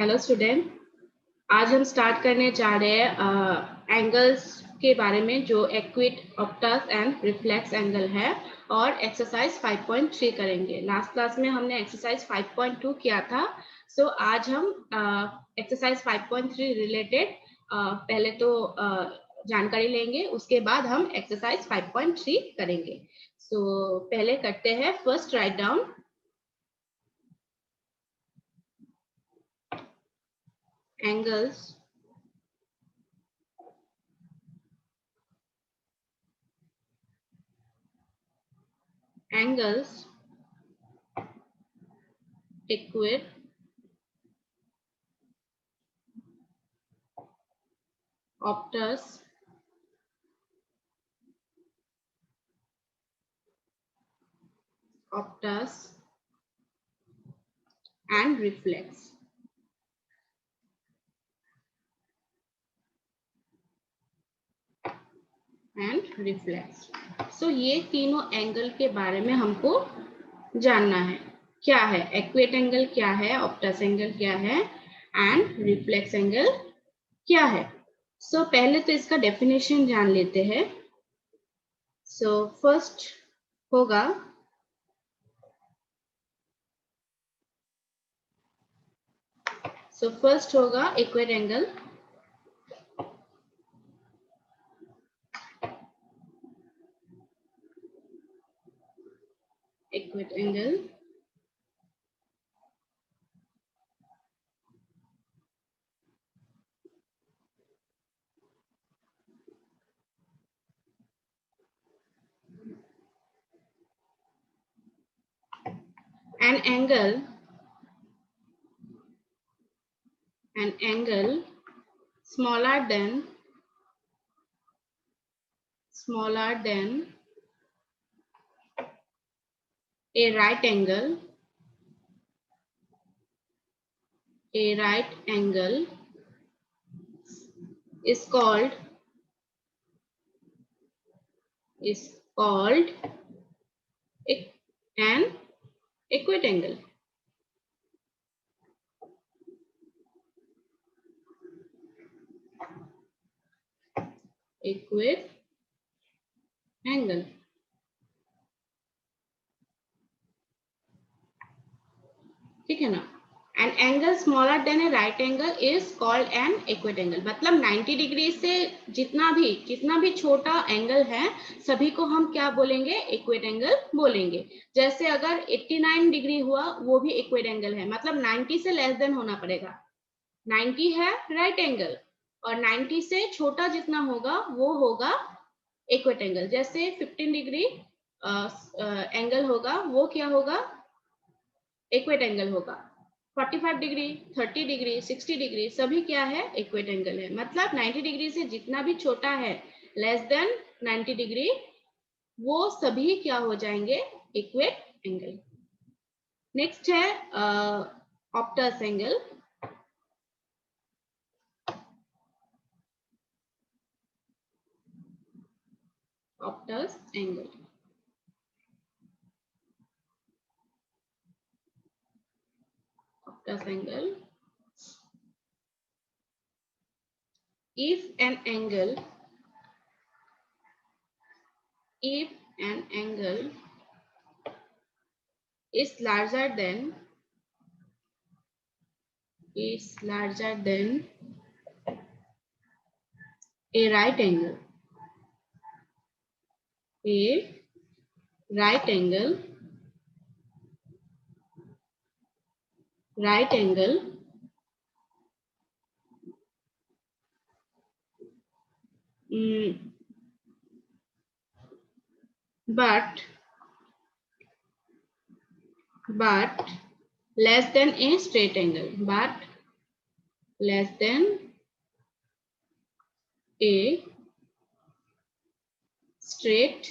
Hello student, आज हम start करने जा रहे हैं एंगल्स के बारे में जो equity, Optus and reflex angle है और एक्सरसाइज 5.3 करेंगे। लास्ट क्लास में हमने एक्सरसाइज 5.2 किया था। सो आज हम एक्सरसाइज 5.3 रिलेटेड पहले तो जानकारी लेंगे, उसके बाद हम एक्सरसाइज 5.3 करेंगे। सो पहले करते हैं, first write down angles equate, obtuse, and reflex. सो ये तीनों एंगल के बारे में हमको जानना है। क्या है एक्वेट एंगल, क्या है ऑप्टस एंगल, क्या है एंड रिफ्लेक्स एंगल क्या है। सो पहले तो इसका डेफिनेशन जान लेते हैं। सो फर्स्ट होगा acute angle. Acute angle an angle smaller than a right angle is called an equate angle. Equate angle, ठीक है ना। An angle smaller than A right angle is called an equate angle. मतलब 90 degree से जितना भी छोटा angle है सभी को हम क्या बोलेंगे, इक्वेट एंगल बोलेंगे। जैसे अगर 89 डिग्री हुआ वो भी इक्वेट एंगल है, मतलब 90 से लेस देन होना पड़ेगा। 90 है राइट एंगल और 90 से छोटा जितना होगा वो होगा इक्वेट एंगल। जैसे 15 डिग्री एंगल होगा वो क्या होगा, इक्वेट एंगल होगा। 45 डिग्री, 30 डिग्री, 60 डिग्री सभी क्या है, इक्वेट एंगल है। मतलब 90 डिग्री से जितना भी छोटा है लेस देन 90 डिग्री वो सभी क्या हो जाएंगे, इक्वेट एंगल। नेक्स्ट है Optus angle. Optus angle if an angle is larger than a right angle, right angle but less than a straight angle, a straight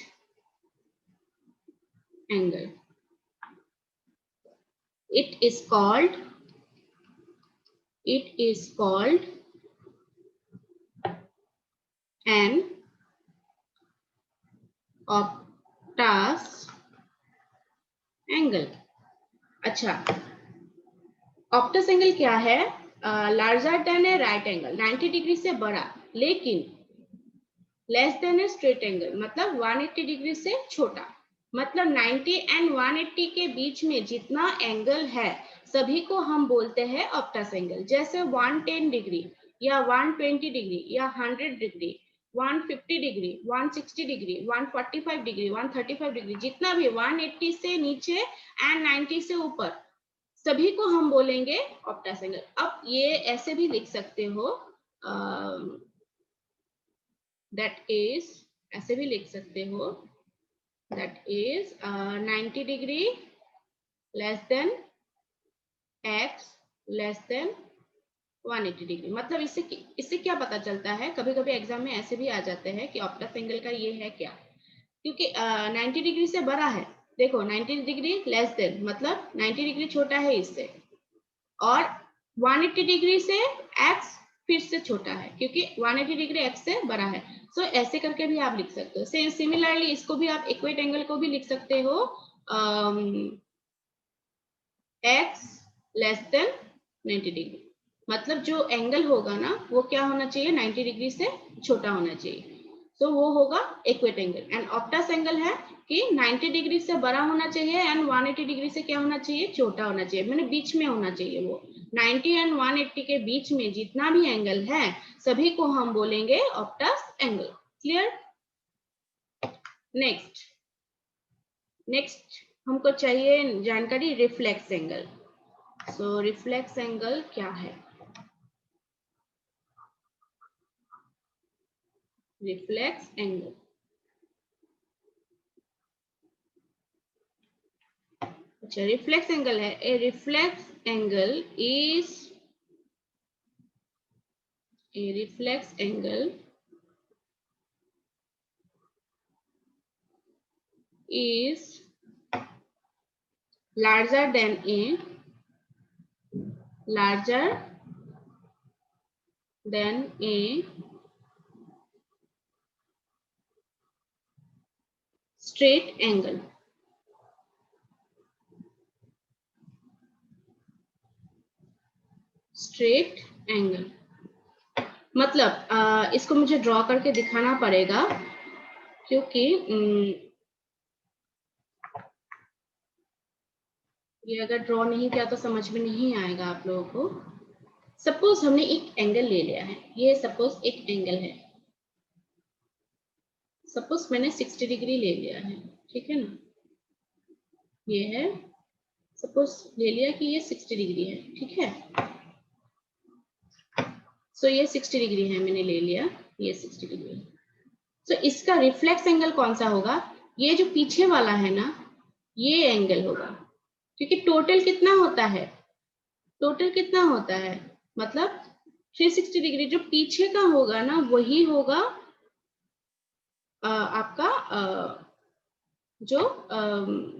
angle, it is called an obtuse angle। अच्छा, Optus angle क्या है, larger than ए right angle, 90 degree से बड़ा, लेकिन less than a straight angle, मतलब 180 degree से छोटा। मतलब 90 एंड 180 के बीच में जितना एंगल है सभी को हम बोलते हैं ऑप्टस एंगल। जैसे 110 डिग्री या 120 डिग्री या 100 degree, 150 degree, 160 degree, 145 degree, 135 degree, जितना भी 180 से नीचे एंड 90 से ऊपर, सभी को हम बोलेंगे ऑप्टस एंगल। अब ये ऐसे भी लिख सकते हो, दैट इज, ऐसे भी लिख सकते हो, that is 90 degree less than x less than 180 degree. मतलब इससे क्या पता चलता है, कभी कभी एग्जाम में ऐसे भी आ जाते हैं कि ऑप्टस एंगल का ये है क्या, क्योंकि 90 डिग्री से बड़ा है। देखो 90 डिग्री लेस देन मतलब 90 डिग्री छोटा है इससे, और 180 डिग्री से x फिर से छोटा है, क्योंकि 180 डिग्री x से बड़ा है। सो ऐसे करके भी आप लिख सकते हो। सिमिलरली इसको भी आप इक्वेट एंगल को भी लिख सकते हो, x लेस देन 90 डिग्री, मतलब जो एंगल होगा ना वो क्या होना चाहिए, 90 डिग्री से छोटा होना चाहिए। तो वो होगा equate angle. And Optus angle है कि 90 डिग्री से बड़ा होना चाहिए एंड 180 डिग्री से क्या होना चाहिए, छोटा होना चाहिए, मैंने बीच में होना चाहिए। वो 90 एंड 180 के बीच में जितना भी एंगल है सभी को हम बोलेंगे ऑप्टस एंगल। क्लियर? नेक्स्ट हमको चाहिए जानकारी reflex angle. So reflex angle क्या है? रिफ्लेक्स एंगल, अच्छा रिफ्लेक्स एंगल है। A reflex angle is, a reflex angle is larger than a straight angle। Straight angle मतलब इसको मुझे ड्रॉ करके दिखाना पड़ेगा, क्योंकि ये अगर ड्रॉ नहीं किया तो समझ में नहीं आएगा आप लोगों को। सपोज हमने एक एंगल ले लिया है, ये सपोज एक एंगल है, सपोज मैंने 60 डिग्री ले लिया है, ठीक है ना, ये है, सपोज ले लिया कि ये 60 डिग्री है, ठीक है। सो ये 60 डिग्री है, मैंने ले लिया ये 60 डिग्री है। सो इसका रिफ्लेक्स एंगल कौन सा होगा, ये जो पीछे वाला है ना ये एंगल होगा, क्योंकि टोटल कितना होता है, टोटल कितना होता है, मतलब 360 डिग्री, जो पीछे का होगा ना वही होगा आपका जो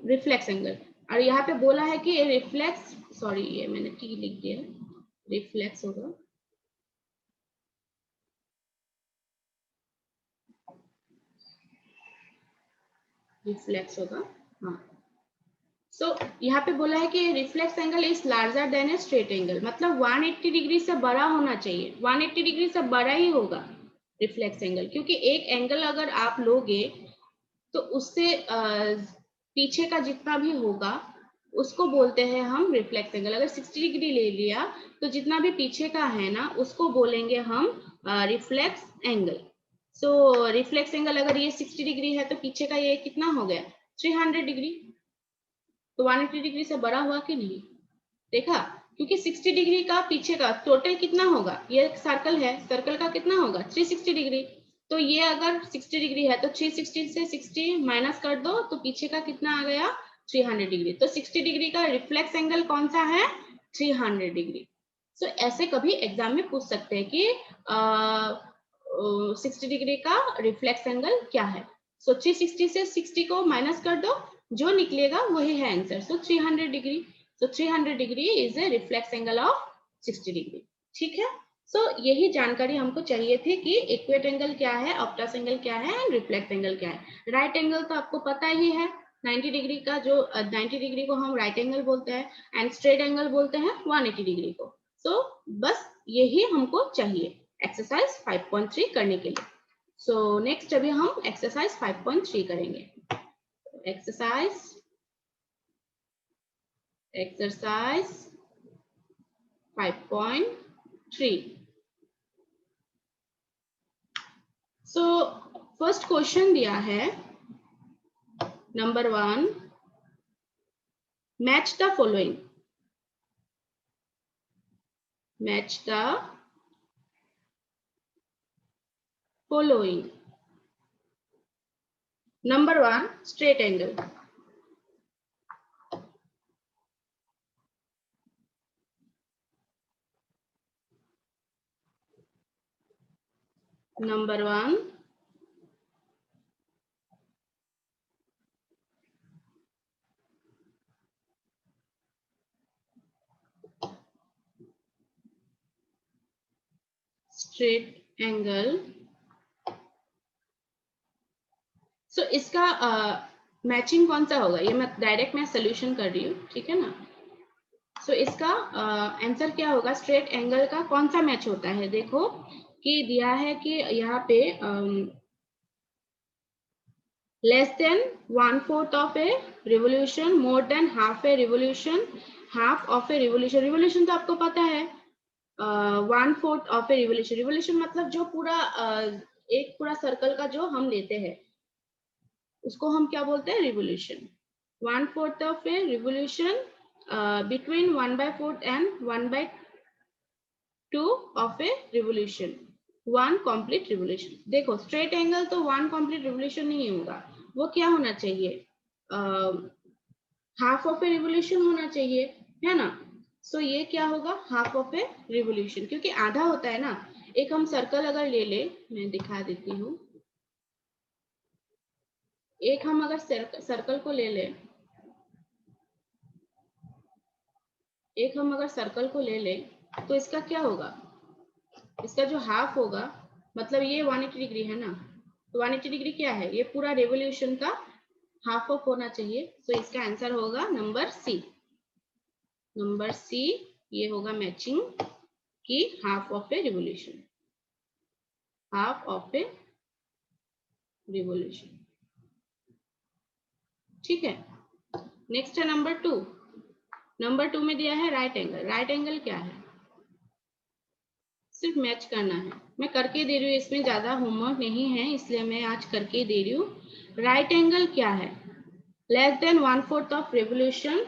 रिफ्लेक्स एंगल। और यहाँ पे बोला है कि रिफ्लेक्स, सॉरी ये मैंने टी लिख दिया, रिफ्लेक्स होगा, रिफ्लेक्स होगा, हाँ। सो यहाँ पे बोला है कि reflex angle is larger than a straight angle, मतलब 180 डिग्री से बड़ा होना चाहिए, 180 डिग्री से बड़ा ही होगा रिफ्लेक्स एंगल, क्योंकि एक एंगल अगर आप लोगे तो उससे पीछे का जितना भी होगा उसको बोलते हैं हम रिफ्लेक्स एंगल। अगर 60 डिग्री ले लिया तो जितना भी पीछे का है ना उसको बोलेंगे हम reflex angle. So reflex angle अगर ये 60 डिग्री है तो पीछे का ये कितना हो गया, 300 डिग्री। तो 180 डिग्री से बड़ा हुआ कि नहीं, देखा, क्योंकि 60 डिग्री का पीछे का टोटल कितना होगा, ये सर्कल है, सर्कल का कितना होगा 360 डिग्री। तो ये अगर 60 डिग्री है तो 360 से 60 माइनस कर दो तो पीछे का कितना आ गया 300 डिग्री। तो 60 डिग्री का रिफ्लेक्स एंगल कौन सा है, 300 डिग्री। सो ऐसे कभी एग्जाम में पूछ सकते हैं कि 60 डिग्री का रिफ्लेक्स एंगल क्या है। सो 360 से 60 को माइनस कर दो, जो निकलेगा वही है answer. So 300 degree. So 300 degree is a reflex angle of 60 degree, ठीक है। सो यही जानकारी हमको चाहिए थी कि इक्वेट एंगल क्या है, ऑप्टस एंगल क्या है एंड रिफ्लेक्स एंगल क्या है। राइट एंगल तो आपको पता ही है, 90 डिग्री का जो 90 डिग्री को हम राइट एंगल बोलते हैं एंड स्ट्रेट एंगल बोलते हैं 180 डिग्री को। सो बस यही हमको चाहिए एक्सरसाइज 5.3 करने के लिए। सो नेक्स्ट अभी हम एक्सरसाइज 5.3 करेंगे। एक्सरसाइज 5.3। सो फर्स्ट क्वेश्चन दिया है number 1, match the following. Match the following. Number 1, straight angle. Number 1, straight angle. So इसका मैचिंग कौन सा होगा, ये मैं डायरेक्ट सोल्यूशन कर रही हूँ, ठीक है ना। सो इसका आंसर क्या होगा, स्ट्रेट एंगल का कौन सा मैच होता है। देखो कि दिया है कि यहाँ पे less than 1/4 of a revolution, more than half a revolution, half of a revolution। revolution तो आपको पता है 1/4 ऑफ ए रिवोल्यूशन। रिवोल्यूशन मतलब जो पूरा एक पूरा सर्कल का जो हम लेते हैं उसको हम क्या बोलते हैं, revolution. 1/4 of a revolution between 1/4 and 1/2 of a revolution, 1 complete revolution. देखो स्ट्रेट एंगल तो 1 कंप्लीट रिवोल्यूशन नहीं होगा, वो क्या होना चाहिए, हाफ ऑफ ए रिवोल्यूशन होना चाहिए, है ना। सो ये क्या होगा, हाफ ऑफ ए रिवोल्यूशन, क्योंकि आधा होता है ना। एक हम सर्कल अगर ले ले, मैं दिखा देती हूँ। एक हम अगर सर्कल को ले ले, एक हम अगर सर्कल को ले ले तो इसका क्या होगा, इसका जो हाफ होगा, मतलब ये 180 डिग्री है ना, तो 180 डिग्री क्या है, ये पूरा रेवोल्यूशन का हाफ ऑफ होना चाहिए। तो इसका आंसर होगा नंबर सी। नंबर सी ये होगा मैचिंग की half of a revolution, half of a revolution, ठीक है। नेक्स्ट है नंबर 2। नंबर 2 में दिया है राइट एंगल। राइट एंगल क्या है, सिर्फ मैच करना है, मैं करके दे रही हूँ, इसमें ज्यादा होमवर्क नहीं है इसलिए मैं आज करके दे रही हूँ। राइट एंगल क्या है, लेस देन 1/4 ऑफ रेवोल्यूशन,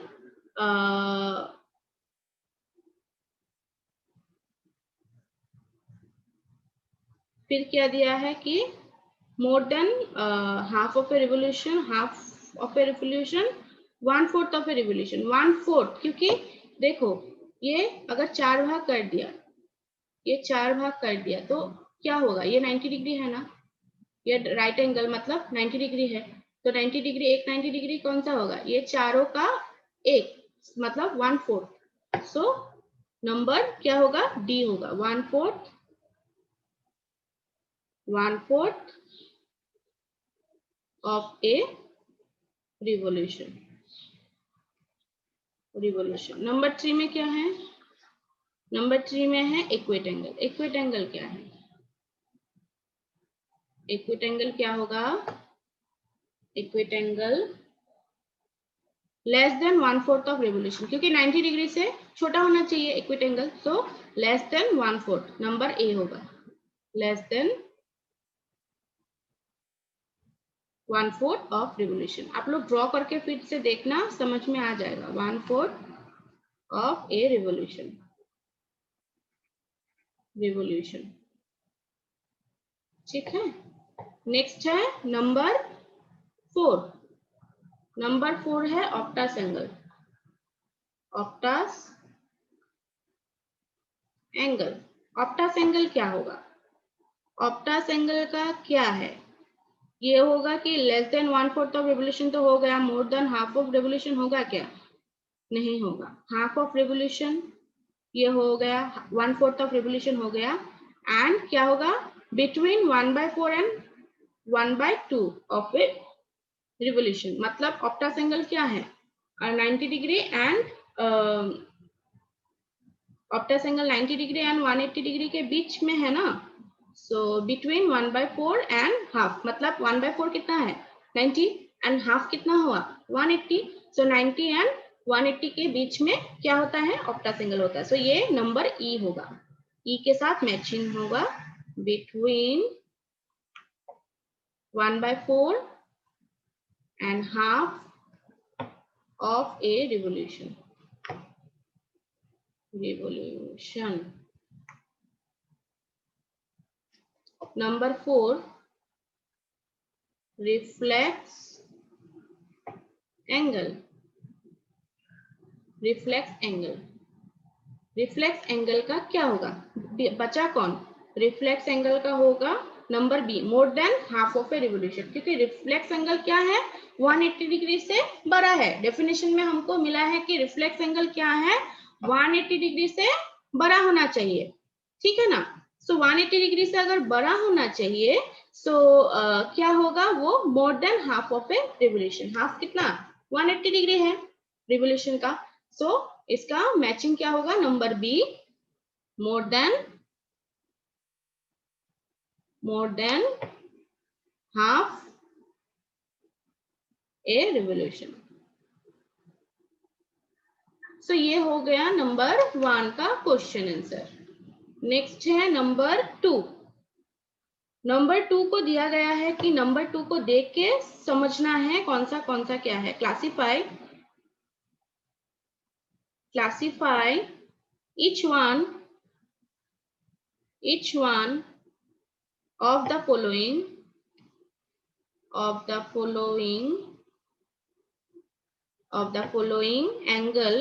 फिर क्या दिया है कि मोर than half of a revolution, half of a revolution, 1/4 of a revolution. 1/4 क्योंकि देखो ये अगर 4 भाग कर दिया, ये 4 भाग कर दिया तो क्या होगा, ये 90 डिग्री है ना, ये राइट एंगल मतलब 90 डिग्री है, तो 90 डिग्री एक 90 डिग्री कौन सा होगा, ये चारों का एक, मतलब 1/4। सो नंबर क्या होगा, डी होगा, 1/4 of a revolution। नंबर 3 में क्या है, नंबर 3 में है इक्वेट एंगल। इक्वेट एंगल क्या है, इक्वेट एंगल क्या होगा, equate angle less than 1/4 of revolution, क्योंकि 90 डिग्री से छोटा होना चाहिए equate angle, so less than 1/4, number A होगा, लेस देन 1/4 ऑफ रिवोल्यूशन। आप लोग ड्रॉ करके फिर से देखना, समझ में आ जाएगा। 1/4 ऑफ ए रिवोल्यूशन, ठीक है। नेक्स्ट है नंबर 4। नंबर 4 है Optus angle. Optus angle, Optus angle क्या होगा, ऑप्टस एंगल का क्या है, ये होगा कि लेस देन 1/4 ऑफ रेवोल्यूशन तो हो गया, मोर देन हाफ ऑफ रेवोल्यूशन होगा क्या, नहीं होगा। हाफ ऑफ रेवोल्यूशन ये हो गया, 1/4 ऑफ रेवोल्यूशन हो गया, एंड क्या होगा, between 1/4 and 1/2 of a revolution. मतलब ऑप्टस एंगल क्या है, 90 degree and Optus angle 90 degree and 180 degree के बीच में है ना, सो बिटवीन 1/4 एंड हाफ, मतलब 1/4 कितना है 90 एंड हाफ कितना हुआ 180, सो 90 एंड 180 के बीच में क्या होता है ऑप्टस एंगल होता है। सो ये नंबर ई होगा, ई के साथ मैचिंग होगा between 1/4 and half of a revolution. Number 4, reflex angle. reflex angle reflex angle का क्या होगा, बचा कौन, रिफ्लेक्स एंगल का होगा number B, more than half of a revolution, क्योंकि रिफ्लेक्स एंगल क्या है 180 डिग्री से बड़ा है। डेफिनेशन में हमको मिला है कि रिफ्लेक्स एंगल क्या है 180 डिग्री से बड़ा होना चाहिए, ठीक है ना। सो 180 डिग्री से अगर बड़ा होना चाहिए सो क्या होगा वो मोर than half of a revolution, half कितना 180 डिग्री है रिवोल्यूशन का। सो इसका मैचिंग क्या होगा number B, more than half a revolution. So ये हो गया नंबर 1 का क्वेश्चन आंसर। नेक्स्ट है नंबर 2। नंबर 2 को दिया गया है कि नंबर 2 को देख के समझना है कौन सा क्या है। Classify each one of the following angle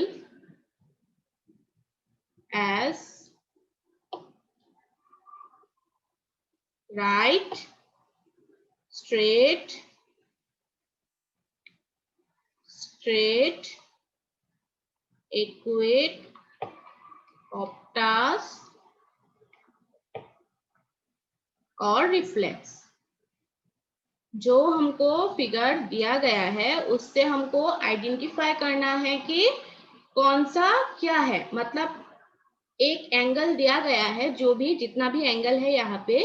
as right, straight, equate, obtuse और रिफ्लेक्स। जो हमको फिगर दिया गया है उससे हमको आइडेंटिफाई करना है कि कौन सा क्या है, मतलब एक एंगल दिया गया है, जो भी जितना भी एंगल है यहाँ पे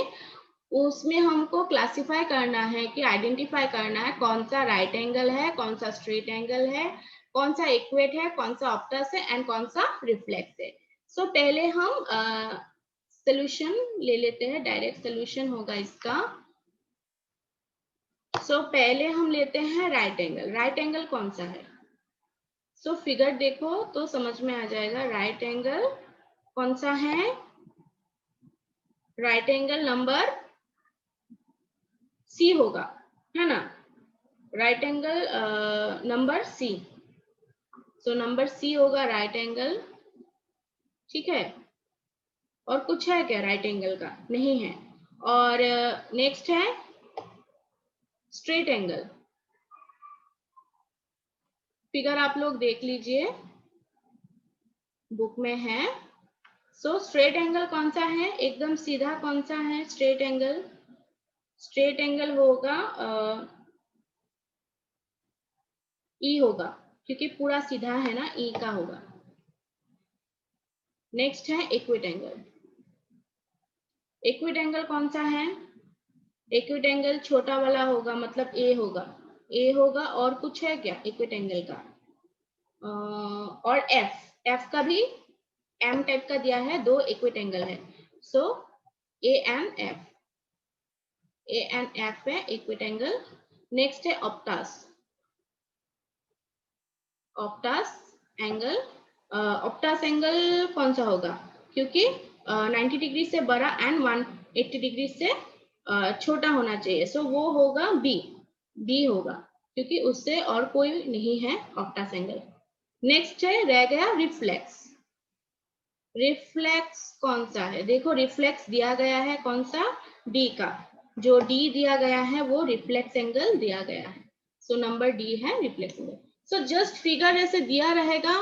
उसमें हमको क्लासिफाई करना है कि आइडेंटिफाई करना है कौन सा राइट एंगल है, कौन सा स्ट्रेट एंगल है, कौन सा इक्वेट है, कौन सा ऑप्टस है एंड कौन सा रिफ्लेक्स है। सो पहले हम सोल्यूशन ले लेते हैं, डायरेक्ट सोल्यूशन होगा इसका। सो पहले हम लेते हैं राइट एंगल। राइट एंगल कौन सा है, सो फिगर देखो तो समझ में आ जाएगा राइट एंगल कौन सा है। राइट एंगल नंबर सी होगा, है ना, right angle number C. So number C होगा राइट एंगल, ठीक है। और कुछ है क्या राइट एंगल का, नहीं है। और नेक्स्ट है स्ट्रेट एंगल। फिगर आप लोग देख लीजिए, बुक में है। सो स्ट्रेट एंगल कौन सा है, एकदम सीधा कौन सा है स्ट्रेट एंगल, स्ट्रेट एंगल होगा ई होगा, क्योंकि पूरा सीधा है ना, ई का होगा। नेक्स्ट है इक्विट एंगल। इक्विट एंगल कौन सा है, इक्विट एंगल छोटा वाला होगा, मतलब ए होगा, ए होगा। और कुछ है क्या इक्विट एंगल का, और एफ का भी एम टाइप का दिया है, दो इक्विट एंगल है। सो ए एंड एफ है इक्विट एंगल। नेक्स्ट है ऑप्टस एंगल। ऑप्टस एंगल कौन सा होगा, क्योंकि 90 डिग्री से बड़ा एंड 180 डिग्री से छोटा होना चाहिए। सो वो होगा बी होगा, क्योंकि उससे और कोई नहीं है ऑप्टस एंगल। नेक्स्ट है रह गया रिफ्लेक्स। रिफ्लेक्स कौन सा है, देखो रिफ्लेक्स दिया गया है कौन सा, डी का। जो डी दिया गया है वो रिफ्लेक्स एंगल दिया गया है। सो नंबर डी है reflex angle. So just figure ऐसे दिया रहेगा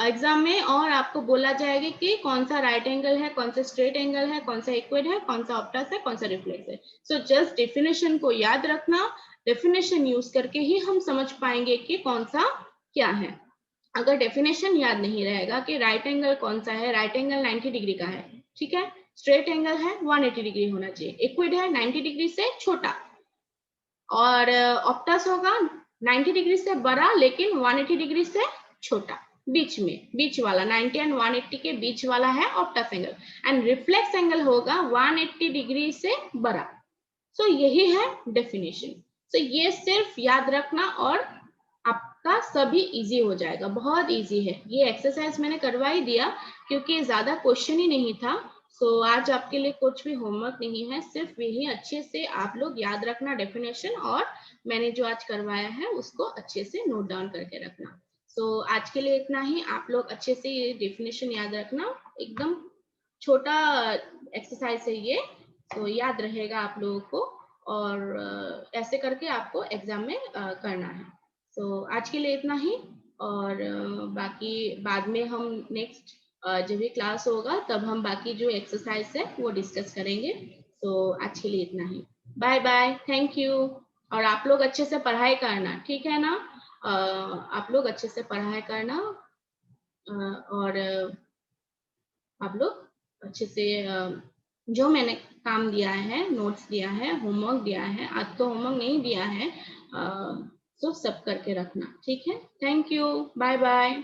एग्जाम में और आपको बोला जाएगा कि कौन सा राइट एंगल है, कौन सा स्ट्रेट एंगल है, कौन सा इक्विट है, कौन सा ऑप्टस है, कौन सा रिफ्लेक्स है। सो जस्ट डेफिनेशन को याद रखना, डेफिनेशन यूज करके ही हम समझ पाएंगे कि कौन सा क्या है। अगर डेफिनेशन याद नहीं रहेगा कि राइट एंगल कौन सा है, राइट एंगल 90 डिग्री का है, ठीक है, स्ट्रेट एंगल है 180 डिग्री होना चाहिए, इक्विड है 90 डिग्री से छोटा, और ऑप्टस होगा 90 डिग्री से बड़ा लेकिन 180 डिग्री से छोटा, बीच में, बीच वाला 90 एंड 180 के बीच वाला है Optus angle, and reflex angle होगा 180 डिग्री से बड़ा। सो यही है डेफिनेशन। सो ये सिर्फ याद रखना और आपका सभी इजी हो जाएगा, बहुत इजी है। ये एक्सरसाइज मैंने करवा ही दिया क्योंकि ज्यादा क्वेश्चन ही नहीं था। सो आज आपके लिए कुछ भी होमवर्क नहीं है, सिर्फ यही अच्छे से आप लोग याद रखना डेफिनेशन, और मैंने जो आज करवाया है उसको अच्छे से नोट डाउन करके रखना। सो आज के लिए इतना ही। आप लोग अच्छे से ये डेफिनेशन याद रखना, एकदम छोटा एक्सरसाइज है ये, तो याद रहेगा आप लोगों को, और ऐसे करके आपको एग्जाम में करना है। तो आज के लिए इतना ही, और बाकी बाद में हम नेक्स्ट जब भी क्लास होगा तब हम बाकी जो एक्सरसाइज है वो डिस्कस करेंगे। तो आज के लिए इतना ही, बाय बाय, थैंक यू। और आप लोग अच्छे से पढ़ाई करना, ठीक है ना? आप लोग अच्छे से पढ़ाई करना, और आप लोग अच्छे से जो मैंने काम दिया है, नोट्स दिया है, होमवर्क दिया है, आज तो होमवर्क नहीं दिया है, तो सब करके रखना, ठीक है? Thank you, bye bye.